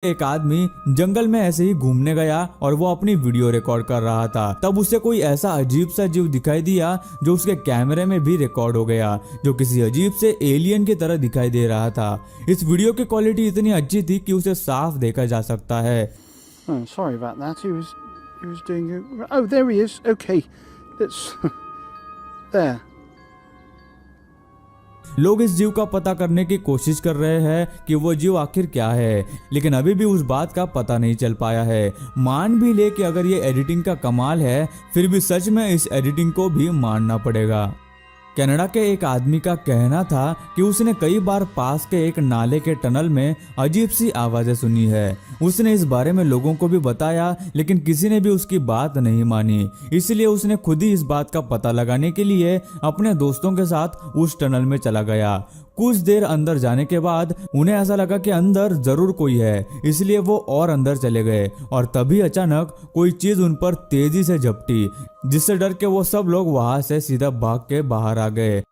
एक आदमी जंगल में ऐसे ही घूमने गया और वो अपनी वीडियो रिकॉर्ड कर रहा था। तब उसे कोई ऐसा अजीब सा जीव दिखाई दिया जो उसके कैमरे में भी रिकॉर्ड हो गया, जो किसी अजीब से एलियन की तरह दिखाई दे रहा था। इस वीडियो की क्वालिटी इतनी अच्छी थी कि उसे साफ देखा जा सकता है। Oh, sorry about that. He was doing it. Oh, there he is. Okay, that's there. लोग इस जीव का पता करने की कोशिश कर रहे हैं कि वो जीव आखिर क्या है, लेकिन अभी भी उस बात का पता नहीं चल पाया है। मान भी ले कि अगर ये एडिटिंग का कमाल है, फिर भी सच में इस एडिटिंग को भी मानना पड़ेगा। कनाडा के एक आदमी का कहना था कि उसने कई बार पास के एक नाले के टनल में अजीब सी आवाजें सुनी है। उसने इस बारे में लोगों को भी बताया, लेकिन किसी ने भी उसकी बात नहीं मानी। इसलिए उसने खुद ही इस बात का पता लगाने के लिए अपने दोस्तों के साथ उस टनल में चला गया। कुछ देर अंदर जाने के बाद उन्हें ऐसा लगा कि अंदर जरूर कोई है, इसलिए वो और अंदर चले गए और तभी अचानक कोई चीज उन पर तेजी से झपटी, जिससे डर के वो सब लोग वहां से सीधा भाग के बाहर आ गए।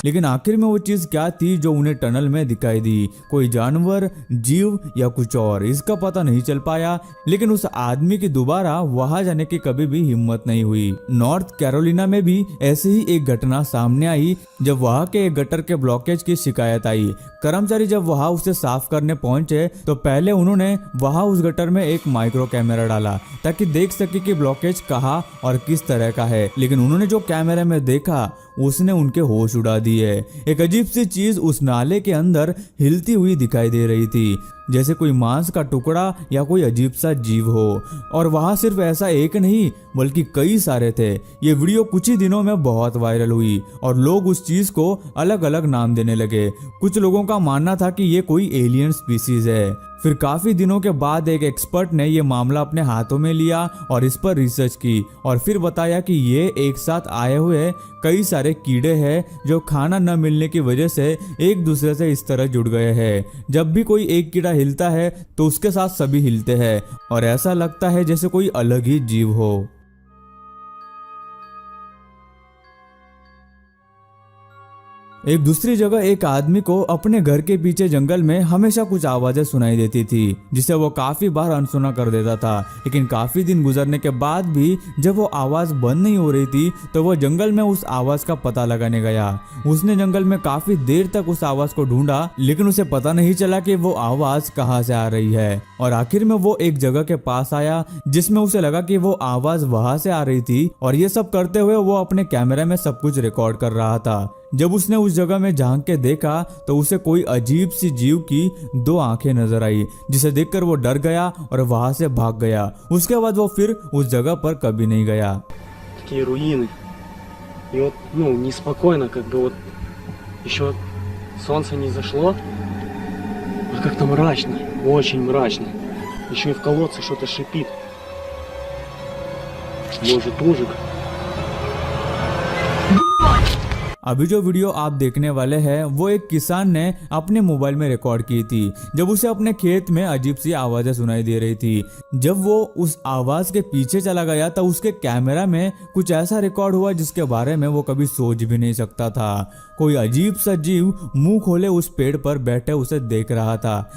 लेकिन आखिर में वो चीज क्या थी जो उन्हें टनल में दिखाई दी? कोई जानवर, जीव या कुछ और, इसका पता नहीं चल पाया। लेकिन उस आदमी की दोबारा वहां जाने की कभी भी हिम्मत नहीं हुई। नॉर्थ कैरोलिना में भी ऐसी ही एक घटना सामने आई, जब वहां के एक गटर के ब्लॉकेज की शिकायत आई। कर्मचारी जब वहां उसे साफ करने पहुंचे तो पहले उन्होंने वहां उस गटर में एक माइक्रो कैमरा डाला ताकि देख सके कि ब्लॉकेज कहाँ और किस तरह का है। लेकिन उन्होंने जो कैमरे में देखा उसने उनके होश उड़ा दिए। एक अजीब सी चीज उस नाले के अंदर हिलती हुई दिखाई दे रही थी, जैसे कोई मांस का टुकड़ा या कोई अजीब सा जीव हो। और वहां सिर्फ ऐसा एक नहीं बल्कि कई सारे थे। ये वीडियो कुछ ही दिनों में बहुत वायरल हुई और लोग उस चीज को अलग अलग नाम देने लगे। कुछ लोगों का मानना था कि ये कोई एलियन स्पीसीज है। फिर काफी दिनों के बाद एक एक्सपर्ट ने ये मामला अपने हाथों में लिया और इस पर रिसर्च की और फिर बताया कि ये एक साथ आए हुए कई सारे कीड़े हैं जो खाना न मिलने की वजह से एक दूसरे से इस तरह जुड़ गए हैं। जब भी कोई एक कीड़ा हिलता है तो उसके साथ सभी हिलते हैं और ऐसा लगता है जैसे कोई अलग ही जीव हो। एक दूसरी जगह एक आदमी को अपने घर के पीछे जंगल में हमेशा कुछ आवाजें सुनाई देती थी, जिसे वो काफी बार अनसुना कर देता था। लेकिन काफी दिन गुजरने के बाद भी जब वो आवाज बंद नहीं हो रही थी तो वो जंगल में उस आवाज का पता लगाने गया। उसने जंगल में काफी देर तक उस आवाज को ढूंढा, लेकिन उसे पता नहीं चला कि वो आवाज कहाँ से आ रही है। और आखिर में वो एक जगह के पास आया जिसमें उसे लगा कि वो आवाज वहां से आ रही थी और ये सब करते हुए वो अपने कैमरे में सब कुछ रिकॉर्ड कर रहा था। जब उसने उस जगह में झांक के देखा तो उसे कोई अजीब सी जीव की 2 आंखें नजर आई, जिसे देखकर वो डर गया और वहां से भाग गया। उसके बाद वो फिर उस जगह पर कभी नहीं गया। Такие руины. И вот, неспокойно, как бы вот еще солнце не зашло, а как-то мрачно, очень мрачно. Еще и в колодце что-то шипит. Может, ужик. अभी जो वीडियो आप देखने वाले हैं वो एक किसान ने अपने मोबाइल में रिकॉर्ड की थी, जब उसे अपने खेत में अजीब सी आवाजें सुनाई दे रही थी। जब वो उस आवाज के पीछे चला गया तो उसके कैमरा में कुछ ऐसा रिकॉर्ड हुआ जिसके बारे में वो कभी सोच भी नहीं सकता था। कोई अजीब सा जीव मुंह खोले उस पेड़ पर बैठे उसे देख रहा था।